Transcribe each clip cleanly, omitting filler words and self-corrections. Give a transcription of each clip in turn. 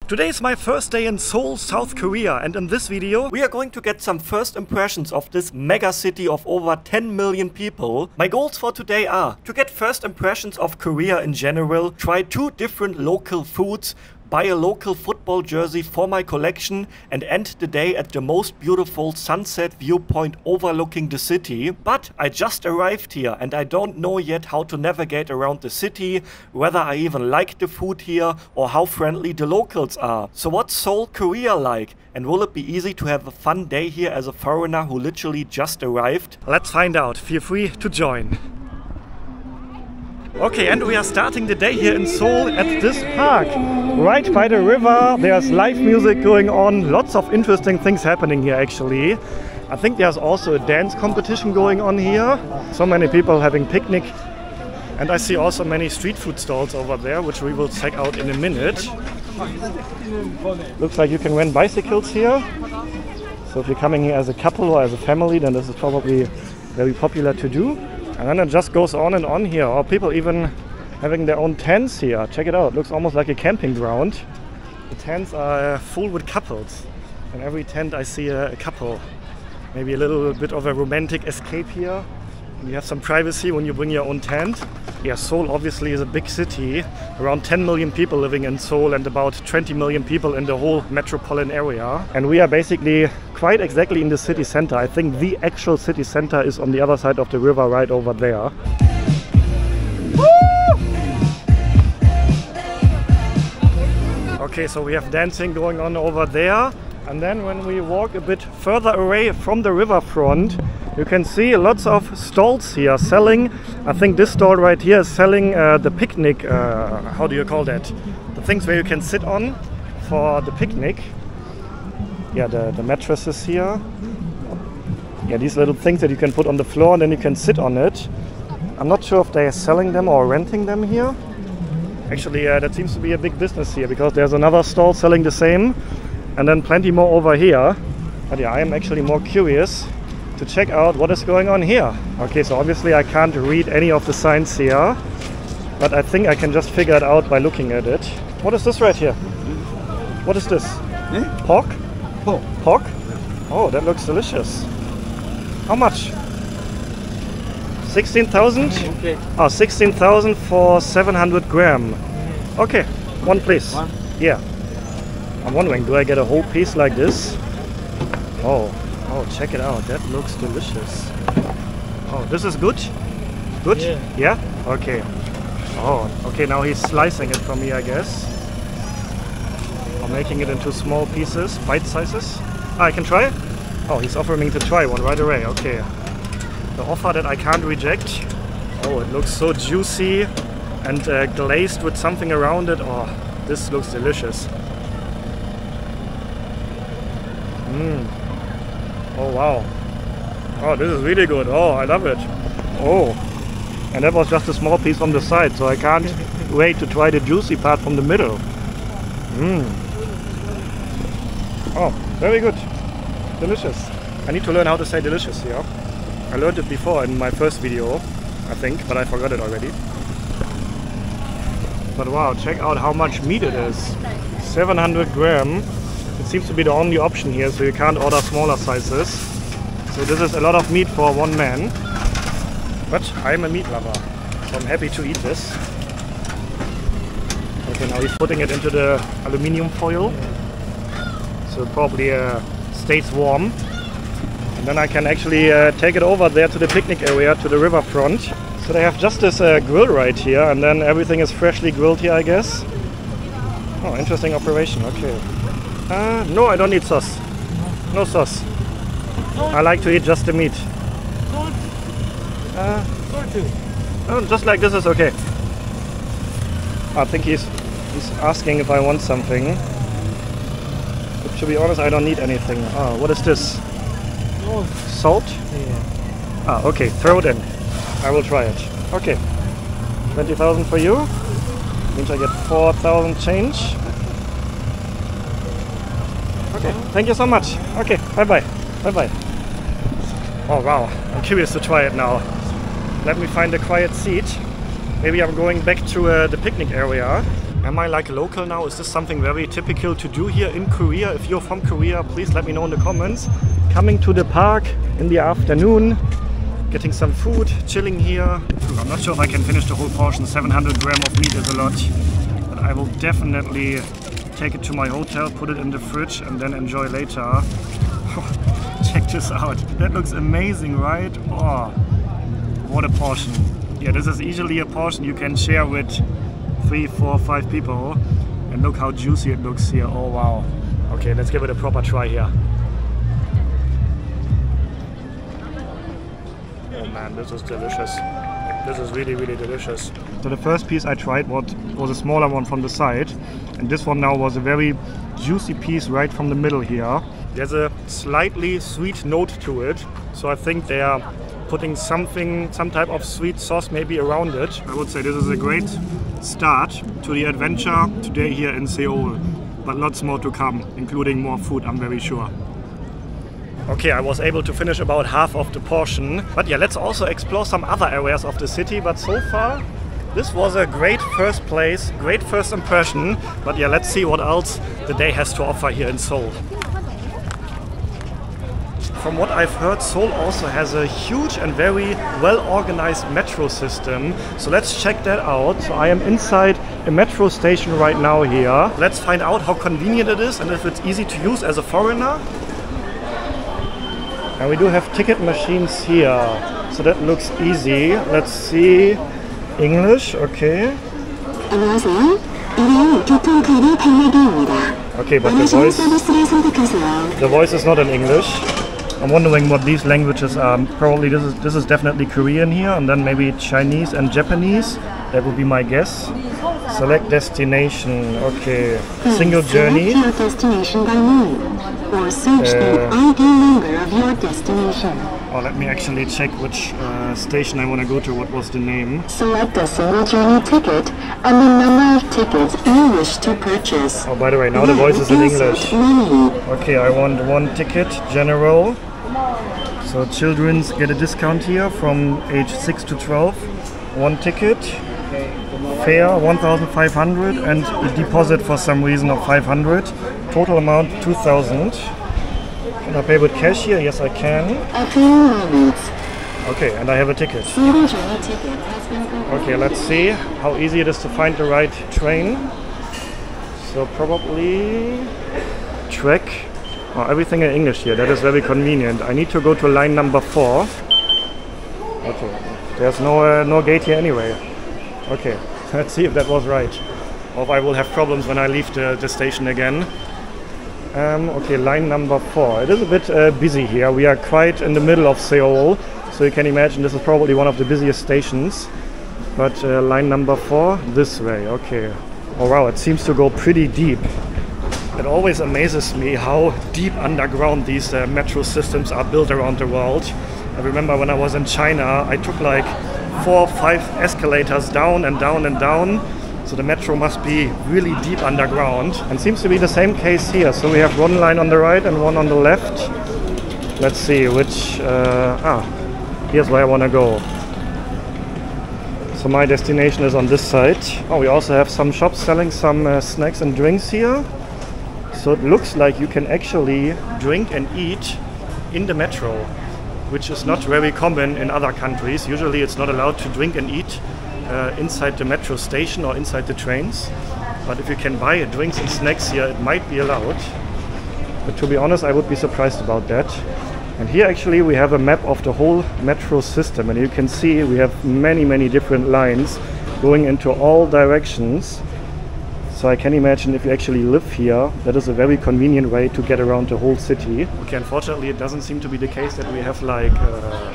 Today is my first day in Seoul, South Korea, and in this video we are going to get some first impressions of this mega city of over 10 million people. My goals for today are to get first impressions of Korea in general, try 2 different local foods, buy a local football jersey for my collection, and end the day at the most beautiful sunset viewpoint overlooking the city. But I just arrived here and I don't know yet how to navigate around the city, whether I even like the food here or how friendly the locals are. So what's Seoul, Korea like? And will it be easy to have a fun day here as a foreigner who literally just arrived? Let's find out. Feel free to join. Okay, and we are starting the day here in Seoul at this park. Right by the river, there's live music going on, lots of interesting things happening here actually. I think there's also a dance competition going on here. So many people having picnic. And I see also many street food stalls over there, which we will check out in a minute. Looks like you can rent bicycles here. So if you're coming here as a couple or as a family, then this is probably very popular to do. And then it just goes on and on here, or people even having their own tents here. Check it out, it looks almost like a camping ground. The tents are full with couples. In every tent I see a couple. Maybe a little bit of a romantic escape here. You have some privacy when you bring your own tent. Yeah, Seoul obviously is a big city. Around 10 million people living in Seoul and about 20 million people in the whole metropolitan area. And we are basically quite exactly in the city center. I think the actual city center is on the other side of the river right over there. Okay, so we have dancing going on over there. And then when we walk a bit further away from the riverfront, you can see lots of stalls here selling. I think this stall right here is selling the picnic, how do you call that? The things where you can sit on for the picnic. Yeah, the mattresses here. Yeah, these little things that you can put on the floor and then you can sit on it. I'm not sure if they are selling them or renting them here. Actually, that seems to be a big business here because there's another stall selling the same. And then plenty more over here. But yeah, I am actually more curious to check out what is going on here. Okay, so obviously I can't read any of the signs here, but I think I can just figure it out by looking at it. What is this right here? What is this? Pork? Pork. Pork? Oh, that looks delicious. How much? 16,000? Okay. Oh, 16,000 for 700 gram. Okay, one please. One? Yeah. I'm wondering, do I get a whole piece like this? Oh, check it out. That looks delicious. Oh, this is good? Good? Yeah. Yeah? Okay. Oh, okay, now he's slicing it for me, I guess. Or making it into small pieces, bite sizes. Ah, I can try it? Oh, he's offering me to try one right away. Okay. The offer that I can't reject. Oh, it looks so juicy and glazed with something around it. Oh, this looks delicious. Oh wow. Oh, this is really good. Oh, I love it. Oh, and that was just a small piece from the side, so I can't wait to try the juicy part from the middle. Oh, very good. Delicious. I need to learn how to say delicious here. I learned it before in my first video, I think, but I forgot it already. But wow, check out how much meat it is. 700 gram. It seems to be the only option here, so you can't order smaller sizes. So this is a lot of meat for one man. But I'm a meat lover, so I'm happy to eat this. Okay, now he's putting it into the aluminium foil. So it probably stays warm. And then I can actually take it over there to the picnic area, to the riverfront. So they have just this grill right here, and then everything is freshly grilled here, I guess. Oh, interesting operation, okay. No, I don't need sauce. No sauce. I like to eat just the meat. Oh, just like this is okay. I think he's asking if I want something. But to be honest, I don't need anything. Oh, what is this? Salt? Yeah. Ah, okay, throw it in. I will try it. Okay. 20,000 for you. Means I get 4,000 change. Okay, thank you so much. Okay, bye-bye. Bye-bye. Oh wow, I'm curious to try it now. Let me find a quiet seat. Maybe I'm going back to the picnic area. Am I like local now? Is this something very typical to do here in Korea? If you're from Korea, please let me know in the comments. Coming to the park in the afternoon, getting some food, chilling here. I'm not sure if I can finish the whole portion. 700 grams of meat is a lot, but I will definitely take it to my hotel, put it in the fridge and then enjoy later. Check this out. That looks amazing, right? Oh, what a portion. Yeah, this is easily a portion you can share with 3, 4, 5 people. And look how juicy it looks here. Oh wow. Okay, let's give it a proper try here. Oh man, this is delicious. This is really, really delicious. So the first piece I tried was a smaller one from the side. And this one now was a very juicy piece right from the middle here. There's a slightly sweet note to it. So I think they are putting some type of sweet sauce maybe around it. I would say this is a great start to the adventure today here in Seoul. But lots more to come, including more food, I'm very sure. Okay, I was able to finish about half of the portion. But yeah, let's also explore some other areas of the city. But so far, this was a great first place, great first impression. But yeah, let's see what else the day has to offer here in Seoul. From what I've heard, Seoul also has a huge and very well-organized metro system. So let's check that out. So I am inside a metro station right now here. Let's find out how convenient it is and if it's easy to use as a foreigner. And we do have ticket machines here, so that looks easy. Let's see. English, okay. Okay, but the voice is not in English. I'm wondering what these languages are. Probably this is definitely Korean here, and then maybe Chinese and Japanese. That would be my guess. Select destination. Okay. Single journey. Select your destination by name, or search the ID number of your destination. Oh, let me actually check which station I want to go to. What was the name? Select a single journey ticket and the number of tickets you wish to purchase. Oh, by the way, now the voice is in English. Okay, I want one ticket, general. So children's get a discount here from age 6 to 12. One ticket. Fare 1,500 and a deposit for some reason of 500. Total amount 2,000. Can I pay with cash here? Yes, I can. A few moments. Okay, and I have a ticket. Single journey ticket has been completed. Okay, let's see how easy it is to find the right train. So probably track. Oh, everything in English here. That is very convenient. I need to go to line number 4. Okay, there's no gate here anyway. Okay, let's see if that was right. Or if I will have problems when I leave the station again. Okay, line number 4. It is a bit busy here. We are quite in the middle of Seoul, so you can imagine this is probably one of the busiest stations. But line number 4, this way. Okay. Oh wow, it seems to go pretty deep. It always amazes me how deep underground these metro systems are built around the world. I remember when I was in China, I took like 4 or 5 escalators down and down and down. So the metro must be really deep underground. And seems to be the same case here. So we have one line on the right and one on the left. Let's see which... here's where I want to go. So my destination is on this side. Oh, we also have some shops selling some snacks and drinks here. So it looks like you can actually drink and eat in the metro, which is not very common in other countries. Usually it's not allowed to drink and eat inside the metro station or inside the trains. But if you can buy drinks and snacks here, it might be allowed. But to be honest, I would be surprised about that. And here actually we have a map of the whole metro system, and you can see we have many different lines going into all directions. So I can imagine if you actually live here, that is a very convenient way to get around the whole city. Okay, unfortunately it doesn't seem to be the case that we have like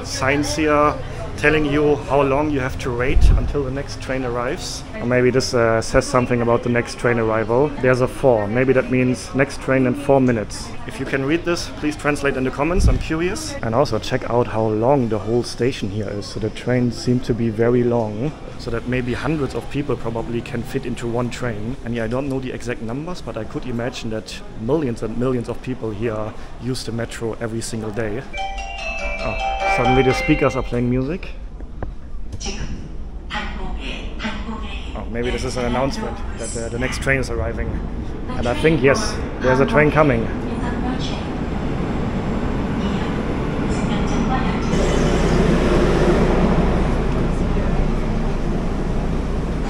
signs here telling you how long you have to wait until the next train arrives. Or maybe this says something about the next train arrival. There's a 4. Maybe that means next train in 4 minutes. If you can read this, please translate in the comments. I'm curious. And also check out how long the whole station here is. So the trains seem to be very long. So that maybe hundreds of people probably can fit into one train. And yeah, I don't know the exact numbers, but I could imagine that millions and millions of people here use the metro every single day. Oh, suddenly the speakers are playing music. Oh, Maybe this is an announcement that the next train is arriving. And I think, yes, there's a train coming.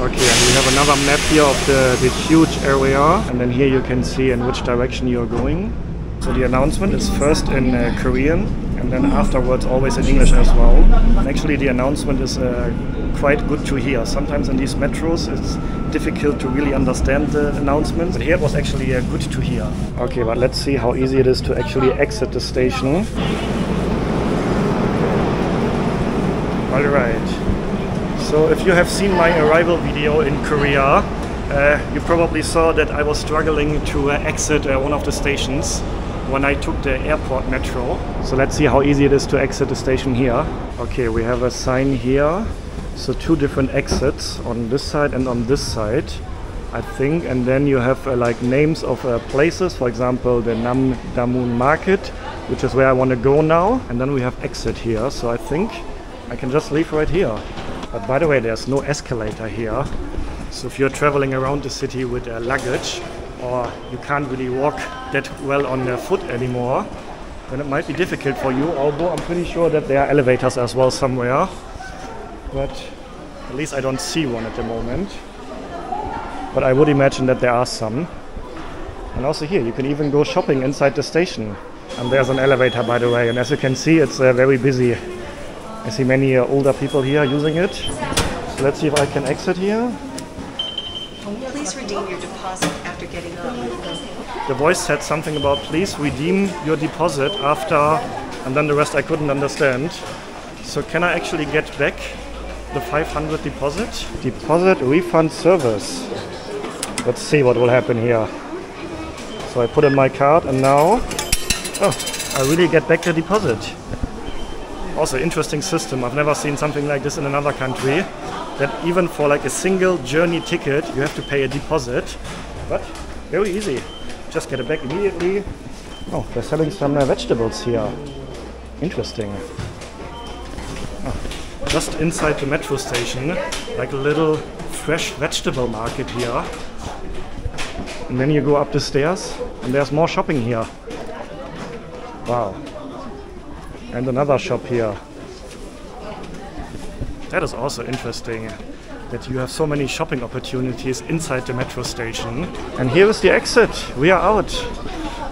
Okay, and we have another map here of the huge area, and then here you can see in which direction you're going. So the announcement is first in Korean, and then afterwards always in English as well. And actually the announcement is quite good to hear. Sometimes in these metros it's difficult to really understand the announcement, but here it was actually good to hear. Okay, but let's see how easy it is to actually exit the station. Alright. So if you have seen my arrival video in Korea, you probably saw that I was struggling to exit one of the stations when I took the airport metro. So let's see how easy it is to exit the station here. Okay, we have a sign here. So two different exits on this side and on this side, I think. And then you have like names of places, for example, the Namdaemun Market, which is where I want to go now. And then we have exit here. So I think I can just leave right here. But by the way, there's no escalator here. So if you're traveling around the city with luggage, or you can't really walk that well on foot anymore, then it might be difficult for you, although I'm pretty sure that there are elevators as well somewhere. But at least I don't see one at the moment. But I would imagine that there are some. And also here, you can even go shopping inside the station. And there's an elevator, by the way, and as you can see, it's very busy. I see many older people here using it. So let's see if I can exit here. Please redeem your deposit after getting on. The voice said something about please redeem your deposit after, and then the rest I couldn't understand. So can I actually get back the 500 deposit? Deposit refund service. Let's see what will happen here. So I put in my card and now, oh, I really get back the deposit. Also interesting system. I've never seen something like this in another country. That even for like a single journey ticket you have to pay a deposit. But very easy. Just get it back immediately. Oh, they're selling some vegetables here. Interesting. Oh, just inside the metro station, like a little fresh vegetable market here. And then you go up the stairs and there's more shopping here. Wow. And another shop here. That is also interesting, that you have so many shopping opportunities inside the metro station. And here is the exit. We are out.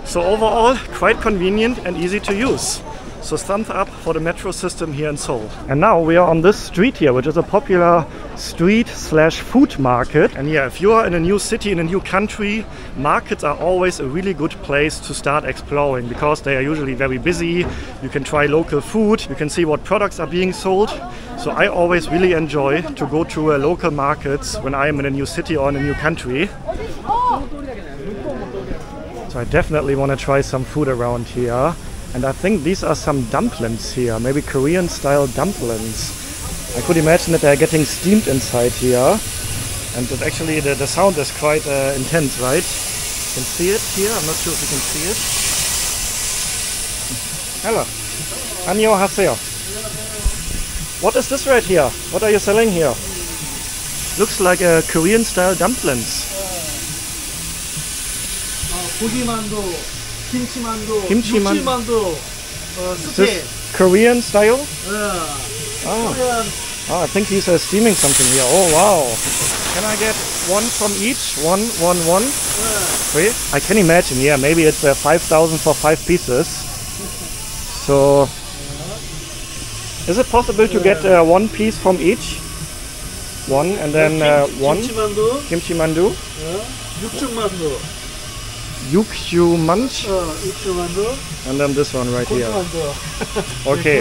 So overall, quite convenient and easy to use. So thumbs up for the metro system here in Seoul. And now we are on this street here, which is a popular street/food market. And yeah, if you are in a new city, in a new country, markets are always a really good place to start exploring because they are usually very busy. You can try local food, you can see what products are being sold. So I always really enjoy to go to local markets when I am in a new city or in a new country. So I definitely want to try some food around here. And I think these are some dumplings here, maybe Korean style dumplings. I could imagine that they're getting steamed inside here. And that actually the sound is quite intense, right? You can see it here, I'm not sure if you can see it. Hello. 안녕하세요. What is this right here? What are you selling here? Looks like Korean style dumplings. 고기만두, 김치만두, 김치만두. 육질만두, Is this Korean style? Oh. Korean. Oh, I think he's steaming something here. Oh wow! Can I get one from each? One. Three? I can imagine. Yeah, maybe it's 5,000 for 5 pieces. So, is it possible to get one piece from each? One and then one. 김치만두. Kimchi-mandu. 육즙만두. Yukju-manch. 육즙만두. And then this one right here. 고기만두. Okay.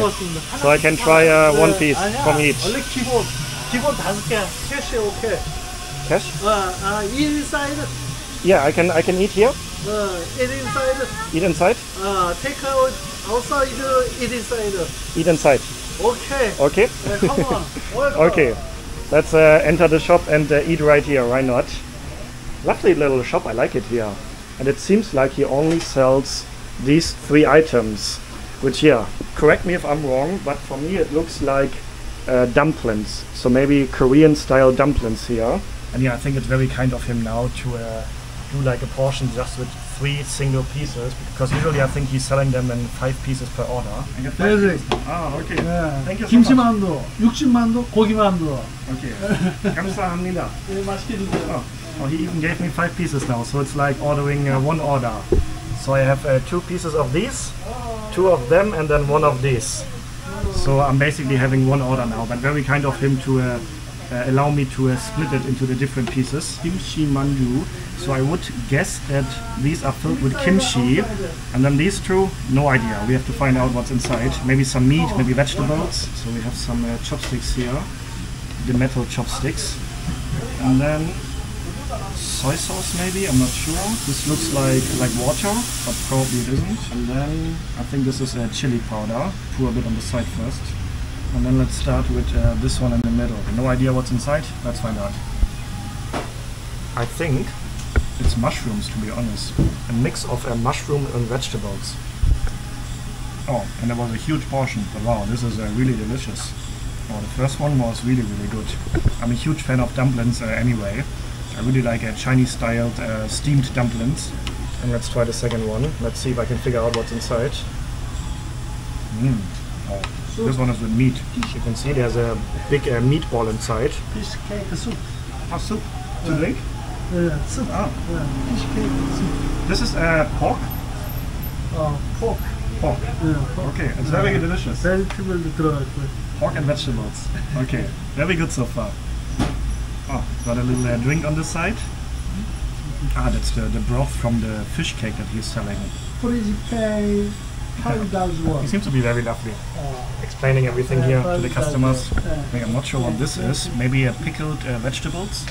So I can try one piece from each. 원래 기본 5개. 캐시 오케이. Cash? inside. Yeah, I can eat here. Eat inside. Eat inside. Take out outside. Eat inside. Eat inside. Okay. Okay. Come on. Welcome. Okay. Let's enter the shop and eat right here. Why not? Lovely little shop. I like it here. And it seems like he only sells these 3 items. Which, yeah, correct me if I'm wrong, but for me it looks like dumplings. So maybe Korean style dumplings here. And yeah, I think it's very kind of him now to do like a portion just with 3 single pieces, because usually I think he's selling them in 5 pieces per order. Ah, okay. 네. Thank you so much. 김치만두, 육즙만두, 고기만두. Okay. 감사합니다. 네, 맛있게 드세요. Oh, he even gave me 5 pieces now, so it's like ordering one order. So I have 2 pieces of these, 2 of them, and then 1 of these. So I'm basically having 1 order now, but very kind of him to allow me to split it into the different pieces. Kimchi mandu. So I would guess that these are filled with kimchi, and then these 2, no idea. We have to find out what's inside. Maybe some meat, maybe vegetables. So we have some chopsticks here, the metal chopsticks, and then soy sauce maybe, I'm not sure. This looks like water, but probably it isn't. And then I think this is chili powder. Pour a bit on the side first. And then let's start with this one in the middle. No idea what's inside, let's find out. I think it's mushrooms, to be honest. A mix of mushroom and vegetables. Oh, and there was a huge portion, but wow, this is really delicious. Oh, the first one was really good. I'm a huge fan of dumplings anyway. I really like Chinese-styled steamed dumplings. And let's try the second one. Let's see if I can figure out what's inside. Oh, this one is with meat. You can see there's a big meatball inside. Fish cake soup. Ah, soup to drink? soup. Ah. Fish cake soup. This is pork? Pork. Pork. pork. Okay, it's very delicious. vegetable 들어갈 거예요. Pork and vegetables. Okay, very good so far. Oh, got a little drink on the side. Ah, that's the broth from the fish cake that he's selling. Freeze pay. How does work? He seems to be very lovely, explaining everything here to the customers. I'm not sure what this is. Maybe pickled vegetables?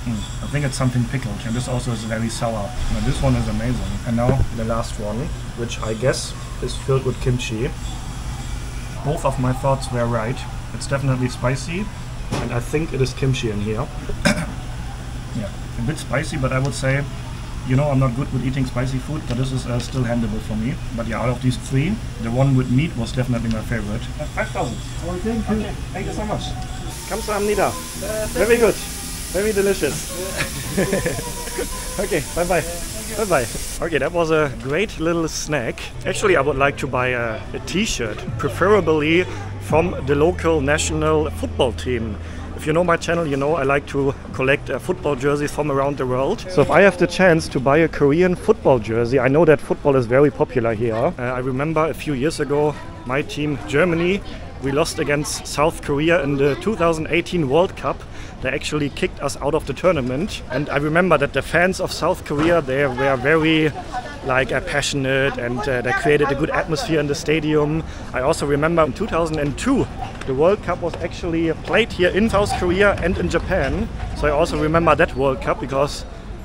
I think it's something pickled, and this also is very sour. Now, this one is amazing. And now the last one, which I guess is filled with kimchi. Both of my thoughts were right. It's definitely spicy, and I think it is kimchi in here. Yeah, a bit spicy, but I would say, you know, I'm not good with eating spicy food, but this is still handleable for me. But yeah, out of these 3, the one with meat was definitely my favorite. 5,000. Oh, thank you. Okay, thank you so much. 감사합니다. Very good. Very delicious. Okay, bye-bye. Bye-bye. Okay, that was a great little snack. Actually, I would like to buy a t-shirt, preferably from the local national football team. If you know my channel, you know I like to collect football jerseys from around the world. So if I have the chance to buy a Korean football jersey, I know that football is very popular here. I remember a few years ago, my team, Germany, we lost against South Korea in the 2018 World Cup. They actually kicked us out of the tournament. And I remember that the fans of South Korea, they were very passionate, and they created a good atmosphere in the stadium. I also remember in 2002, the World Cup was actually played here in South Korea and in Japan. So I also remember that World Cup, because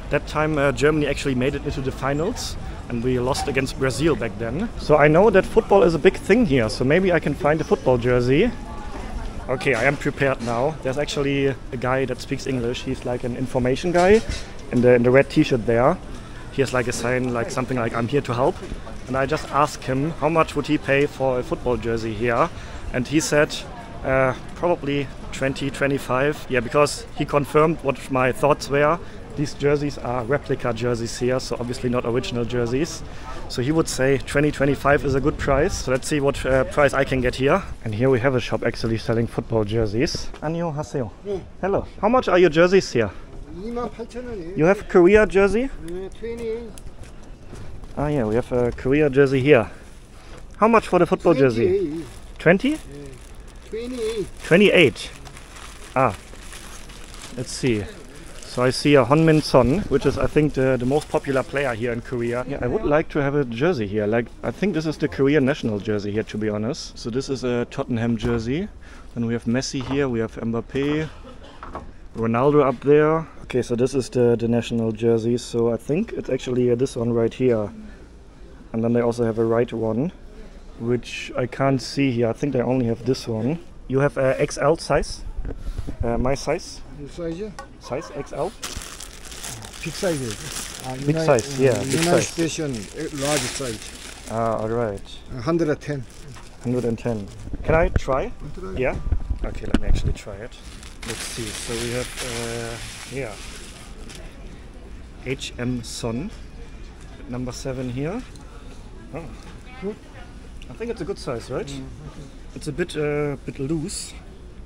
that time Germany actually made it into the finals, and we lost against Brazil back then. So I know that football is a big thing here, so maybe I can find a football jersey. Okay, I am prepared now. There's actually a guy that speaks English. He's like an information guy in the red t-shirt there. He has like a sign, like something like "I'm here to help." And I just asked him how much would he pay for a football jersey here. And he said probably 20, 25. Yeah, because he confirmed what my thoughts were. These jerseys are replica jerseys here, so obviously not original jerseys. So he would say 20, 25 is a good price. So let's see what price I can get here. And here we have a shop actually selling football jerseys. 안녕하세요. Hello. How much are your jerseys here? 28,000원이에요. You have a Korea jersey? 20. Ah yeah, we have a Korea jersey here. How much for the football jersey? 20? 28. 28. Ah. Let's see. So I see a Honmin Son, which is I think the most popular player here in Korea. Yeah, I would like to have a jersey here. Like, I think this is the Korean national jersey here, to be honest. So this is a Tottenham jersey. Then we have Messi here, we have Mbappe, Ronaldo up there. Okay, so this is the national jersey. So I think it's actually this one right here. And then they also have a right one, which I can't see here. I think they only have this one. You have XL size? My size? 사이즈? Size XL? 빅 사이즈. Big size, yeah, big United size. Station large size. Ah, alright. 110. 110. Can I try? Yeah? Okay, let me actually try it. Let's see. So we have here HM Son, number 7 here. Oh, good. I think it's a good size, right? It's a bit loose,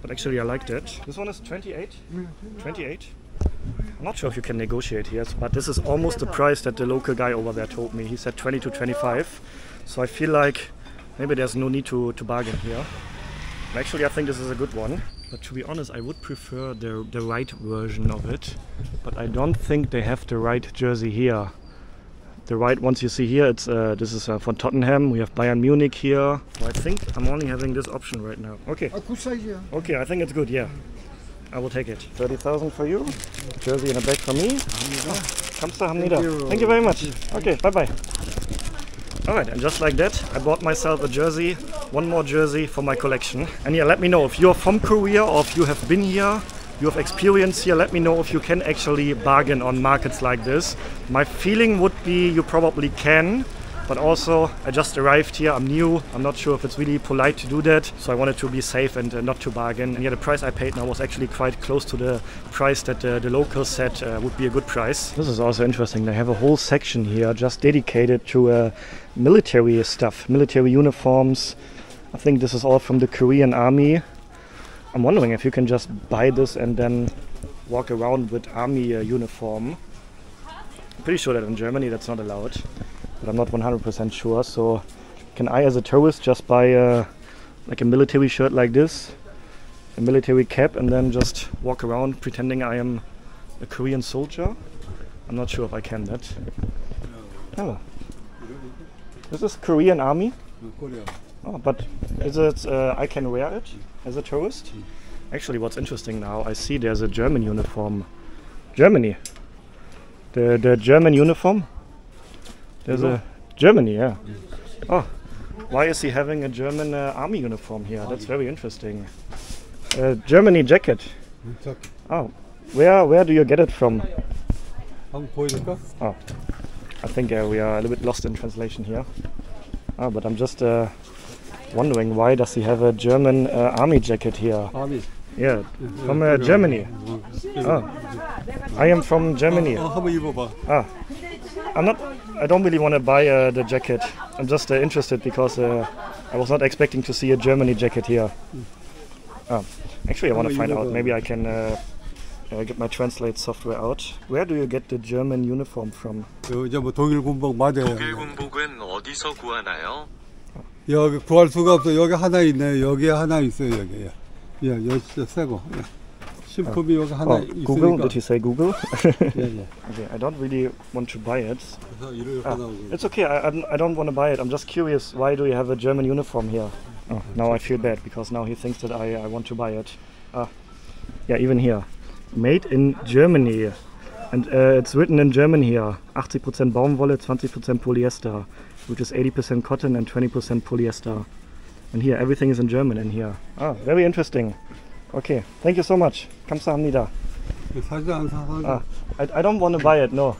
but actually I like that. This one is 28. 28. I'm not sure if you can negotiate here, but this is almost the price that the local guy over there told me. He said 20 to 25. So I feel like maybe there's no need to bargain here. And actually I think this is a good one. But to be honest, I would prefer the right version of it. But I don't think they have the right jersey here. The right ones you see here, it's this is from Tottenham. We have Bayern Munich here. So I think I'm only having this option right now. Okay. Good size, yeah. Okay, I think it's good, yeah. I will take it. 30,000 for you. Jersey in a bag for me. 감사합니다. Thank you very much. Okay, bye-bye. Alright, and just like that, I bought myself a jersey. One more jersey for my collection. And yeah, let me know if you're from Korea or if you have been here. You have experience here, let me know if you can actually bargain on markets like this. My feeling would be you probably can, but also I just arrived here, I'm new, I'm not sure if it's really polite to do that, so I wanted to be safe and not to bargain. And yeah, the price I paid now was actually quite close to the price that the locals said would be a good price. This is also interesting, they have a whole section here just dedicated to military stuff, military uniforms. I think this is all from the Korean army. I'm wondering if you can just buy this and then walk around with army uniform. I'm pretty sure that in Germany that's not allowed, but I'm not 100% sure. So can I as a tourist just buy like a military shirt like this, a military cap, and then just walk around pretending I am a Korean soldier? I'm not sure if I can that. Oh. This is Korean army? Oh, but is it, I can wear it as a tourist? Actually, what's interesting now, I see there's a German uniform. Germany. The German uniform? There's a Germany, yeah. Oh, why is he having a German army uniform here? That's very interesting. Germany jacket. Oh, where do you get it from? Oh, I think we are a little bit lost in translation here. Oh, but I'm just wondering why does he have a German army jacket here? Army? Yeah, from Germany. Oh, I am from Germany. Ah, I don't really want to buy the jacket. I'm just interested because I was not expecting to see a Germany jacket here. Oh, actually I want to find out. Maybe I can get my translate software out. Where do you get the German uniform from? 독일 군복 맞아요. 독일 군복은 어디서 구하나요? 여기 구할 수가 없어. 여기 하나 있네. 여기 하나 있어요. 여기. 예, 여기 새거. 신품이 여기 하나 있으니까. Google? Did you say Google? yeah. Okay, I don't really want to buy it. It's okay. I don't want to buy it. I'm just curious. Why do you have a German uniform here? Oh, now I feel bad because now he thinks that I want to buy it. Yeah, even here. Made in Germany. And it's written in German here. 80% Baumwolle, 20% Polyester, which is 80% cotton and 20% polyester. And here, everything is in German in here. Ah, very interesting. Okay, thank you so much. 감사합니다. I don't want to buy it, no.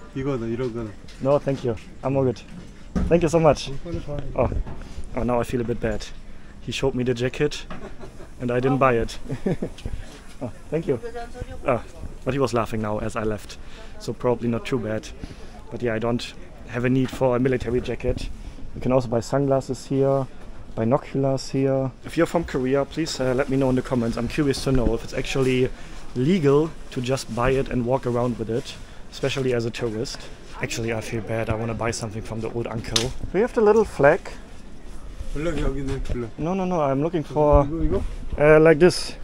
No, thank you. I'm all good. Thank you so much. Oh, now I feel a bit bad. He showed me the jacket and I didn't buy it. Oh, thank you. But he was laughing now as I left, so probably not too bad. But yeah, I don't have a need for a military jacket. You can also buy sunglasses here, binoculars here. If you're from Korea, please let me know in the comments. I'm curious to know if it's actually legal to just buy it and walk around with it, especially as a tourist. Actually, I feel bad. I want to buy something from the old uncle. Do you have the little flag? No, I'm looking for like this.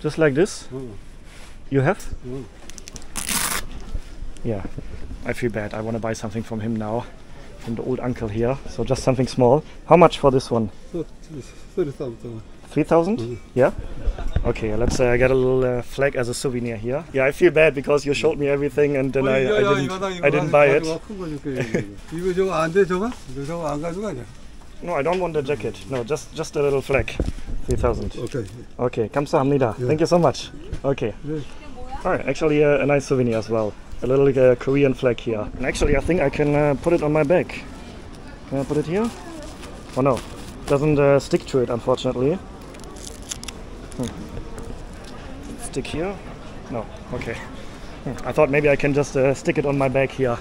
Just like this? You have? Yeah, I feel bad. I want to buy something from him now, from the old uncle here. So just something small. How much for this one? 30,000. 3,000? Yeah? Okay, let's get a little flag as a souvenir here. Yeah, I feel bad because you showed me everything and then I didn't buy it. No, I don't want the jacket. No, just a little flag. 3,000. Okay, 감사합니다. Yeah. Thank you so much. Okay. Alright, actually a nice souvenir as well. A little Korean flag here. And actually I think I can put it on my bag. Can I put it here? Oh no, doesn't stick to it unfortunately. stick here? No, okay. I thought maybe I can just stick it on my bag here,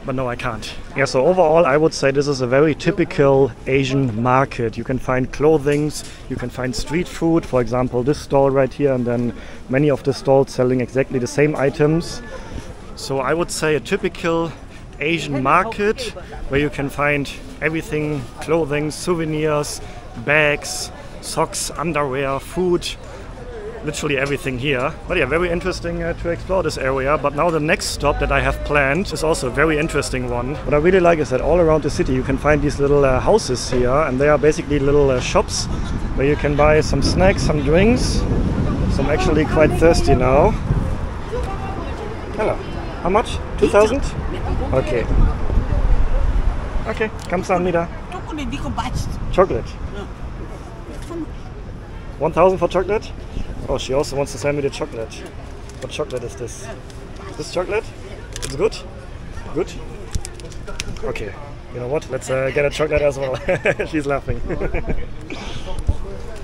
but no, I can't. Yeah, so overall I would say this is a very typical Asian market. You can find clothings, you can find street food, for example this stall right here, and then many of the stalls selling exactly the same items. So I would say a typical Asian market where you can find everything, clothing, souvenirs, bags, socks, underwear, food, literally everything here. But yeah, very interesting to explore this area. But now the next stop that I have planned is also a very interesting one. What I really like is that all around the city you can find these little houses here, and they are basically little shops where you can buy some snacks, some drinks. So I'm actually quite thirsty now. Hello. How much? 2,000? Okay. Okay, 감사합니다. Chocolate. 1,000 for chocolate? Oh, she also wants to sell me the chocolate. What chocolate is this? This chocolate? It's good? Good? Okay. You know what? Let's get a chocolate as well. She's laughing.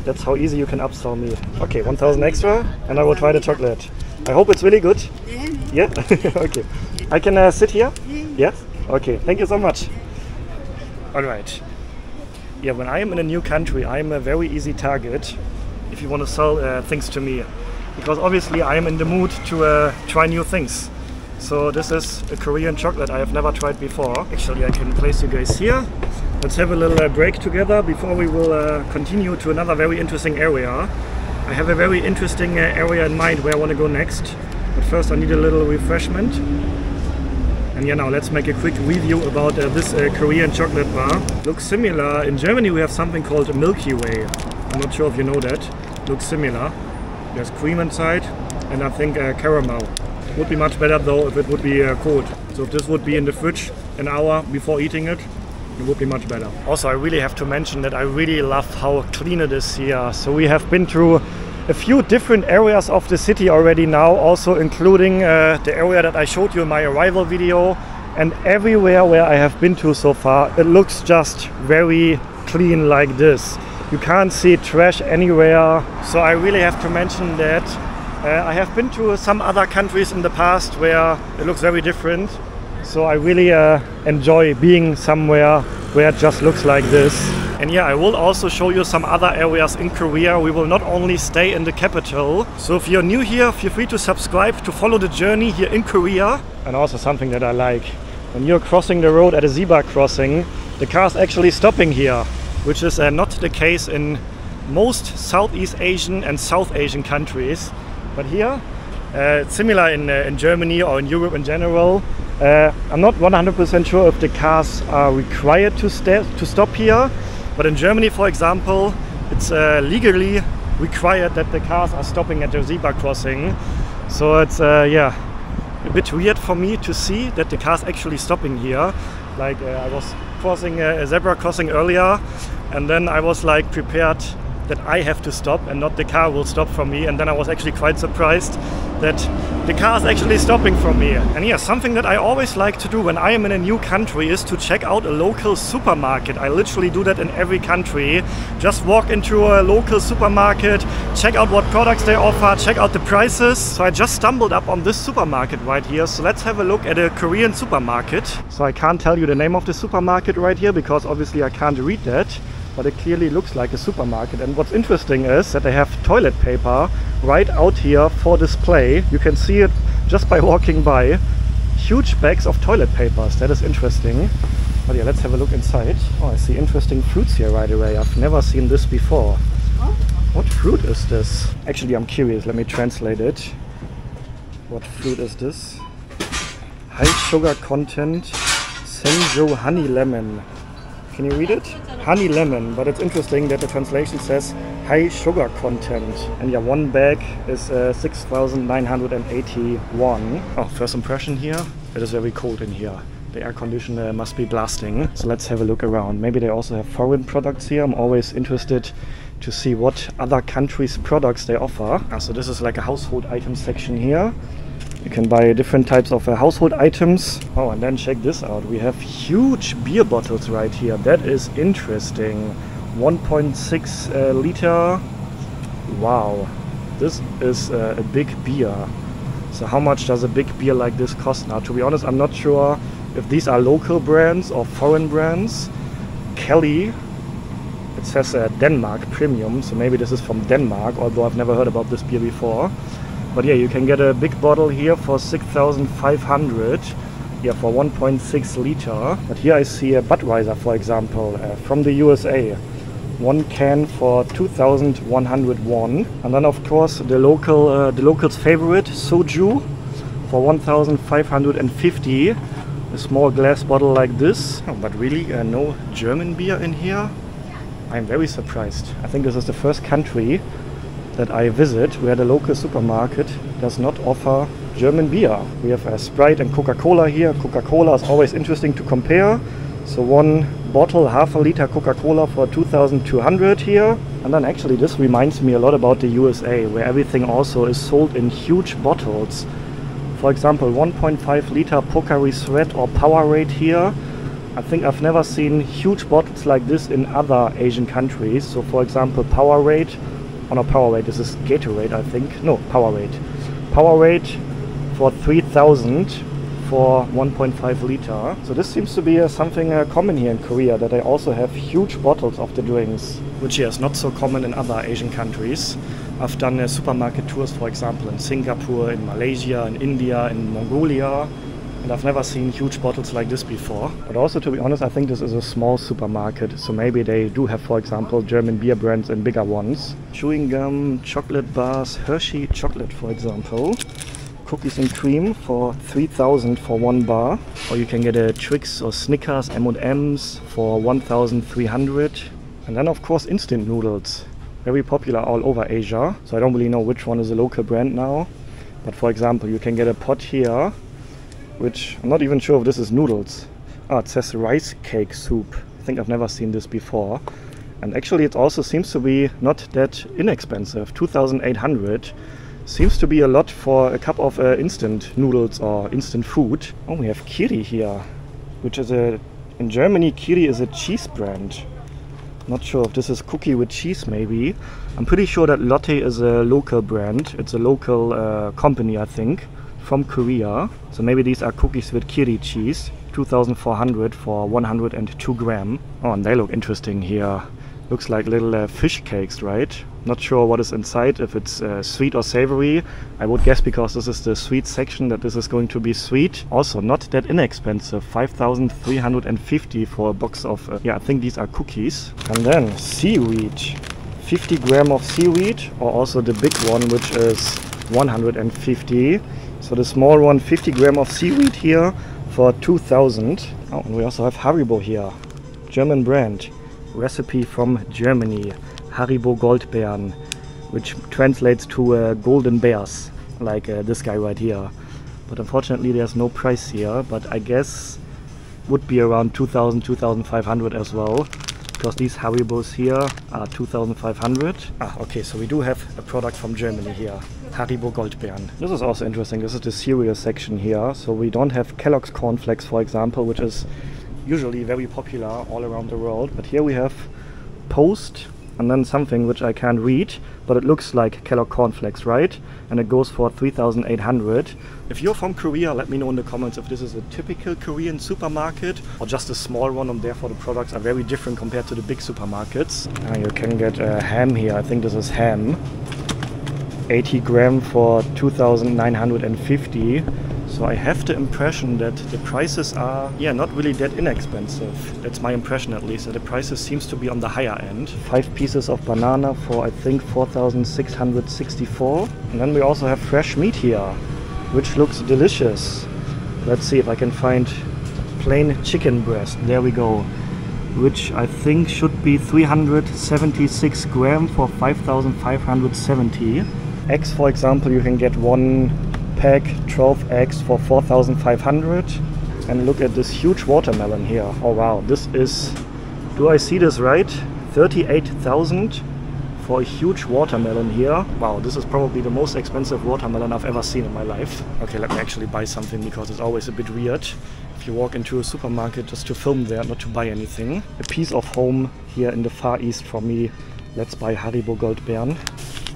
That's how easy you can upsell me. Okay, 1,000 extra, and I will try the chocolate. I hope it's really good. Yeah? Okay. I can sit here? Yes? Okay, thank you so much. Alright. Yeah, when I am in a new country, I am a very easy target if you want to sell things to me. Because obviously I am in the mood to try new things. So this is a Korean chocolate I have never tried before. Actually, I can place you guys here. Let's have a little break together before we will continue to another very interesting area. I have a very interesting area in mind where I want to go next. But first I need a little refreshment. And yeah, now let's make a quick review about this Korean chocolate bar. Looks similar. In Germany we have something called a Milky Way. I'm not sure if you know that. Looks similar. There's cream inside and I think caramel. Would be much better though if it would be cold. So if this would be in the fridge an hour before eating it, it would be much better. Also, I really have to mention that I really love how clean it is here. So we have been through a few different areas of the city already now, also including the area that I showed you in my arrival video. And everywhere where I have been to so far, it looks just very clean like this. You can't see trash anywhere. So I really have to mention that I have been to some other countries in the past where it looks very different. So I really enjoy being somewhere where it just looks like this. And yeah, I will also show you some other areas in Korea. We will not only stay in the capital. So if you're new here, feel free to subscribe to follow the journey here in Korea. And also something that I like. When you're crossing the road at a zebra crossing, the car's actually stopping here, which is not the case in most Southeast Asian and South Asian countries. But here, it's similar in Germany or in Europe in general. I'm not 100% sure if the cars are required to stop here. But in Germany, for example, it's legally required that the cars are stopping at the zebra crossing. So it's yeah, a bit weird for me to see that the car's actually stopping here. Like I was crossing a zebra crossing earlier, and then I was like prepared that I have to stop and not the car will stop for me. And then I was actually quite surprised that the car is actually stopping for me. And yeah, something that I always like to do when I am in a new country is to check out a local supermarket. I literally do that in every country. Just walk into a local supermarket, check out what products they offer, check out the prices. So I just stumbled up on this supermarket right here. So let's have a look at a Korean supermarket. So I can't tell you the name of the supermarket right here because obviously I can't read that. But it clearly looks like a supermarket. And what's interesting is that they have toilet paper right out here for display. You can see it just by walking by. Huge bags of toilet papers. That is interesting. But yeah, let's have a look inside. Oh, I see interesting fruits here right away. I've never seen this before. What fruit is this? Actually, I'm curious. Let me translate it. What fruit is this? High sugar content Senjo honey lemon. Can you read it? Honey lemon, but it's interesting that the translation says high sugar content. And yeah, one bag is 6,981. Oh, first impression here, it is very cold in here. The air conditioner must be blasting. So let's have a look around. Maybe they also have foreign products here. I'm always interested to see what other countries' products they offer. So this is like a household item section here. You can buy different types of household items. Oh, and then check this out. We have huge beer bottles right here. That is interesting. 1.6 liter. Wow. This is a big beer. So how much does a big beer like this cost now? To be honest, I'm not sure if these are local brands or foreign brands. Kelly, it says Denmark Premium, so maybe this is from Denmark, although I've never heard about this beer before. But yeah, you can get a big bottle here for 6,500, yeah, for 1.6 liter. But here I see a Budweiser, for example, from the USA. One can for 2,100 won. And then of course the locals' favorite, soju, for 1,550. A small glass bottle like this. Oh, but really no German beer in here? I'm very surprised. I think this is the first country that I visit where the local supermarket does not offer German beer. We have Sprite and Coca-Cola here. Coca-Cola is always interesting to compare. So one bottle, half a liter Coca-Cola for 2,200 here. And then actually this reminds me a lot about the USA, where everything also is sold in huge bottles. For example, 1.5 liter Pocari Sweat or Powerade here. I think I've never seen huge bottles like this in other Asian countries. So for example, Powerade, oh no, Powerade, this is Gatorade I think. No, Powerade. Powerade for 3,000 for 1.5 liter. So this seems to be something common here in Korea, that they also have huge bottles of the drinks, which here is not so common in other Asian countries. I've done supermarket tours, for example, in Singapore, in Malaysia, in India, in Mongolia, and I've never seen huge bottles like this before. But also, to be honest, I think this is a small supermarket, so maybe they do have, for example, German beer brands and bigger ones. Chewing gum, chocolate bars, Hershey chocolate, for example. Cookies and cream for 3,000 for one bar. Or you can get a Twix or Snickers, M&Ms for 1,300. And then of course instant noodles. Very popular all over Asia. So I don't really know which one is a local brand now. But for example, you can get a pot here, which I'm not even sure if this is noodles. Ah, it says rice cake soup. I think I've never seen this before. And actually it also seems to be not that inexpensive. 2,800. Seems to be a lot for a cup of instant noodles or instant food. Oh, we have Kiri here, which is in Germany, Kiri is a cheese brand. Not sure if this is cookie with cheese maybe. I'm pretty sure that Lotte is a local brand. It's a local company, I think, from Korea. So maybe these are cookies with Kiri cheese. 2,400 for 102 gram. Oh, and they look interesting here. Looks like little fish cakes, right? Not sure what is inside, if it's sweet or savory. I would guess, because this is the sweet section, that this is going to be sweet. Also not that inexpensive, 5,350 for a box of, yeah, I think these are cookies. And then seaweed, 50 gram of seaweed, or also the big one, which is 150. So the small one, 50 gram of seaweed here for 2,000. Oh, and we also have Haribo here, German brand. Recipe from Germany, Haribo Goldbeeren, which translates to golden bears, like this guy right here. But unfortunately there's no price here, but I guess would be around 2,000, 2,500 as well, because these Haribos here are 2,500. Ah, okay, so we do have a product from Germany here, Haribo Goldbeeren. This is also interesting. This is the cereal section here. So we don't have Kellogg's cornflakes, for example, which is usually very popular all around the world, but here we have Post and then something which I can't read, but it looks like Kellogg cornflakes, right? And it goes for 3,800. If you're from Korea, let me know in the comments if this is a typical Korean supermarket or just a small one, and therefore the products are very different compared to the big supermarkets. You can get ham here. I think this is ham, 80 gram for 2,950. So I have the impression that the prices are, yeah, not really that inexpensive. That's my impression, at least, that the prices seems to be on the higher end. 5 pieces of banana for, I think, 4,664. And then we also have fresh meat here, which looks delicious. Let's see if I can find plain chicken breast. There we go. Which I think should be 376 gram for 5,570. Eggs, for example, you can get one pack, 12 eggs for 4,500. And look at this huge watermelon here. Oh wow, this is, do I see this right? 38,000 for a huge watermelon here. Wow, this is probably the most expensive watermelon I've ever seen in my life. Okay, let me actually buy something, because it's always a bit weird if you walk into a supermarket just to film there, not to buy anything. A piece of home here in the Far East for me. Let's buy Haribo Goldbeeren.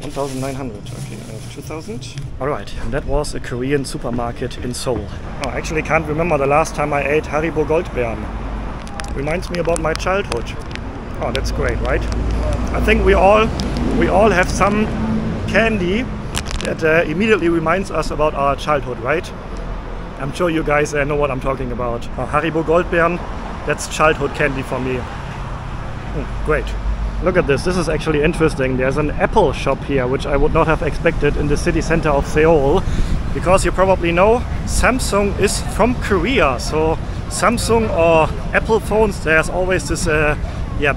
1,900. Okay, 2,000. Alright, and that was a Korean supermarket in Seoul. Oh, I actually can't remember the last time I ate Haribo Goldbeeren. Reminds me about my childhood. Oh, that's great, right? I think we all have some candy that immediately reminds us about our childhood, right? I'm sure you guys know what I'm talking about. Haribo Goldbeeren, that's childhood candy for me. Great. Look at this. This is actually interesting. There's an Apple shop here, which I would not have expected in the city center of Seoul. Because you probably know, Samsung is from Korea. So Samsung or Apple phones, there's always this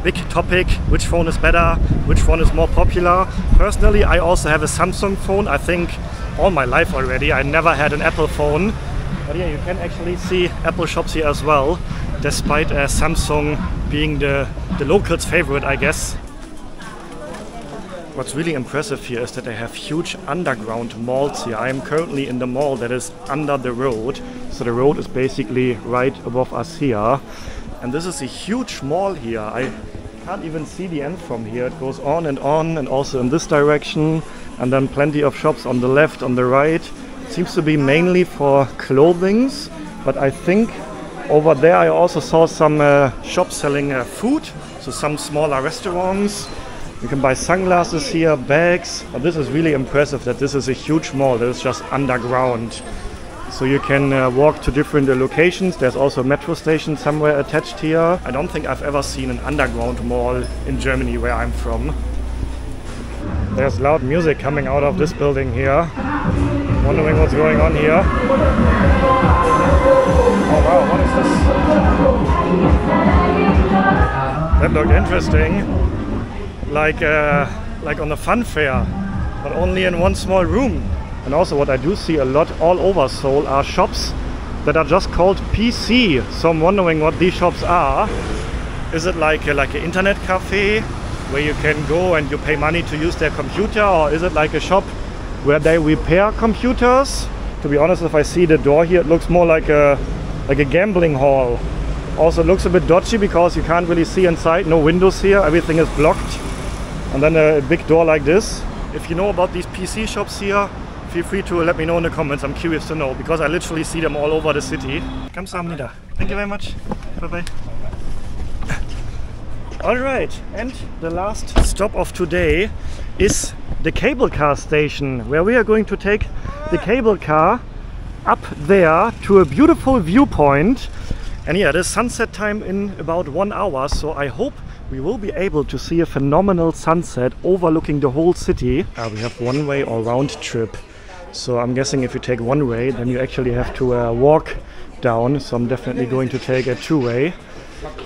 big topic. Which phone is better? Which phone is more popular? Personally, I also have a Samsung phone. I think all my life already. I never had an Apple phone. But yeah, you can actually see Apple shops here as well, despite Samsung being the locals' favorite, I guess. What's really impressive here is that they have huge underground malls here. I am currently in the mall that is under the road. So the road is basically right above us here. And this is a huge mall here. I can't even see the end from here. It goes on, and also in this direction. And then plenty of shops on the left, on the right. Seems to be mainly for clothings, but I think over there I also saw some shops selling food, so some smaller restaurants. You can buy sunglasses here, bags, but this is really impressive that this is a huge mall that is just underground. So you can walk to different locations. There's also a metro station somewhere attached here. I don't think I've ever seen an underground mall in Germany where I'm from. There's loud music coming out of this building here. Wondering what's going on here. Oh wow, what is this? That looked interesting. Like on a fun fair, but only in one small room. And also what I do see a lot all over Seoul are shops that are just called PC. So I'm wondering what these shops are. Is it like an internet cafe where you can go and you pay money to use their computer, or is it like a shop where they repair computers? To be honest, if I see the door here, it looks more like a gambling hall. Also, it looks a bit dodgy because you can't really see inside. No windows here, everything is blocked. And then a big door like this. If you know about these PC shops here, feel free to let me know in the comments. I'm curious to know because I literally see them all over the city. 감사합니다. Thank you very much. Bye bye. Alright, and the last stop of today is the cable car station, where we are going to take the cable car up there to a beautiful viewpoint. And yeah, it is sunset time in about 1 hour, so I hope we will be able to see a phenomenal sunset overlooking the whole city. We have one-way or round trip, so I'm guessing if you take one way, then you actually have to walk down, so I'm definitely going to take a two-way.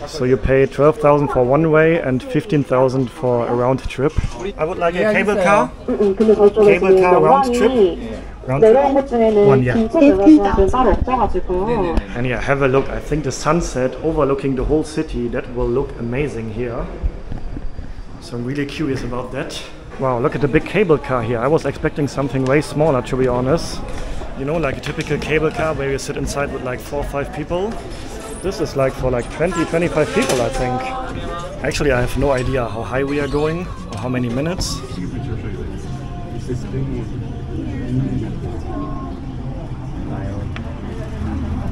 So you pay 12,000 for one way and 15,000 for a round trip. I would like a cable car round trip. One, yeah. And yeah, have a look. I think the sunset overlooking the whole city, that will look amazing here. So I'm really curious about that. Wow, look at the big cable car here. I was expecting something way smaller, to be honest. You know, like a typical cable car where you sit inside with like 4 or 5 people. This is like for like 20-25 people, I think. Actually, I have no idea how high we are going or how many minutes.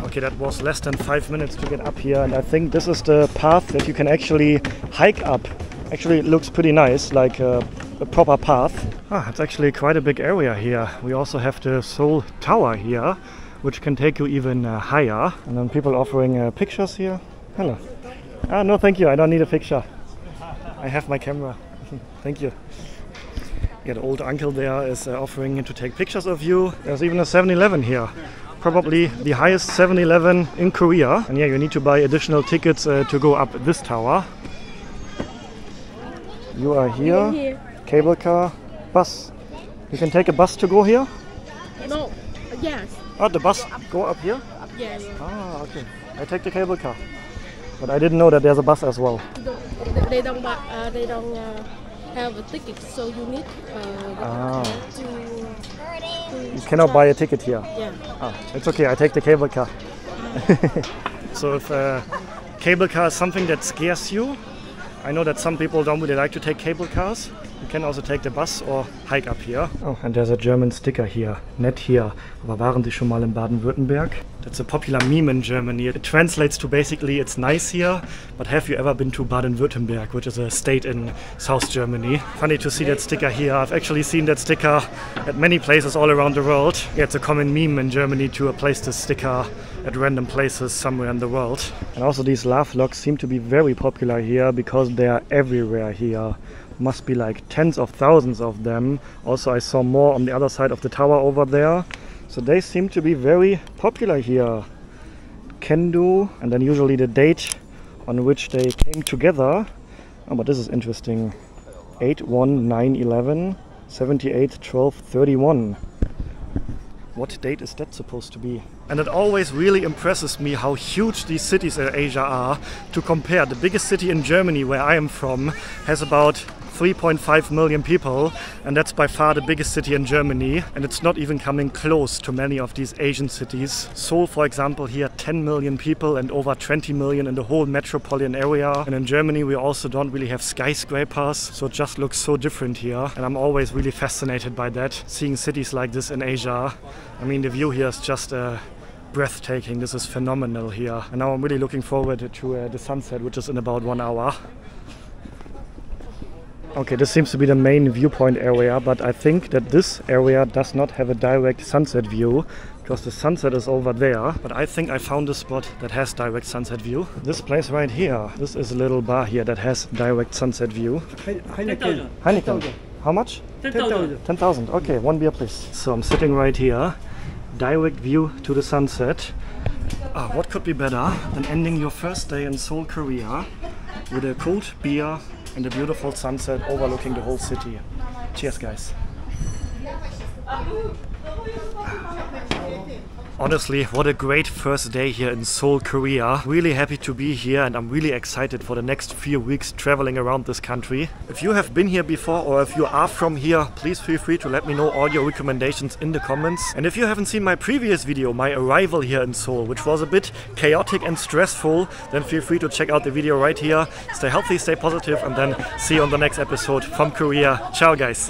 Okay, that was less than 5 minutes to get up here, and I think this is the path that you can actually hike up. Actually, it looks pretty nice, like a proper path. It's actually quite a big area here. We also have the Seoul Tower here, which can take you even higher. And then people offering pictures here. Hello. No, thank you. I don't need a picture. I have my camera. Thank you. Yeah, the old uncle there is offering to take pictures of you. There's even a 7-Eleven here. Probably the highest 7-Eleven in Korea. And yeah, you need to buy additional tickets to go up this tower. You are here. Cable car, bus. You can take a bus to go here? No. Yes. Oh, the bus go up here? Yes. Ah, okay. I take the cable car. But I didn't know that there's a bus as well. They don't have a ticket, so you need to you cannot buy a ticket here. Yeah. It's okay. I take the cable car. So if cable car is something that scares you, I know that some people don't really like to take cable cars. You can also take the bus or hike up here. Oh, and there's a German sticker here. Nett hier. Aber waren Sie schon mal in Baden-Württemberg? That's a popular meme in Germany. It translates to basically, it's nice here, but have you ever been to Baden-Württemberg, which is a state in South Germany? Funny to see that sticker here. I've actually seen that sticker at many places all around the world. Yeah, it's a common meme in Germany to place this sticker at random places somewhere in the world. And also these laugh locks seem to be very popular here because they are everywhere here. Must be like tens of thousands of them. Also I saw more on the other side of the tower over there. So they seem to be very popular here. Can do, and then usually the date on which they came together. Oh, but this is interesting. 8/1/9/11, 78/12/31. What date is that supposed to be? And it always really impresses me how huge these cities in Asia are. To compare, the biggest city in Germany, where I am from, has about 3.5 million people, and that's by far the biggest city in Germany, and it's not even coming close to many of these Asian cities. Seoul, for example, here 10 million people and over 20 million in the whole metropolitan area. And in Germany we also don't really have skyscrapers, so it just looks so different here, and I'm always really fascinated by that, seeing cities like this in Asia. I mean, the view here is just breathtaking. This is phenomenal here, and now I'm really looking forward to the sunset, which is in about 1 hour. Okay, this seems to be the main viewpoint area, but I think that this area does not have a direct sunset view because the sunset is over there. But I think I found a spot that has direct sunset view. This place right here, this is a little bar here that has direct sunset view. Heineken. How much? 10,000. 10,000. Okay, one beer please. So I'm sitting right here, direct view to the sunset. What could be better than ending your first day in Seoul, Korea with a cold beer and a beautiful sunset overlooking the whole city. Cheers, guys. Honestly, what a great first day here in Seoul, Korea. Really happy to be here, and I'm really excited for the next few weeks traveling around this country. If you have been here before, or if you are from here, please feel free to let me know all your recommendations in the comments. And if you haven't seen my previous video, my arrival here in Seoul, which was a bit chaotic and stressful, then feel free to check out the video right here. Stay healthy, stay positive, and then see you on the next episode from Korea. Ciao, guys.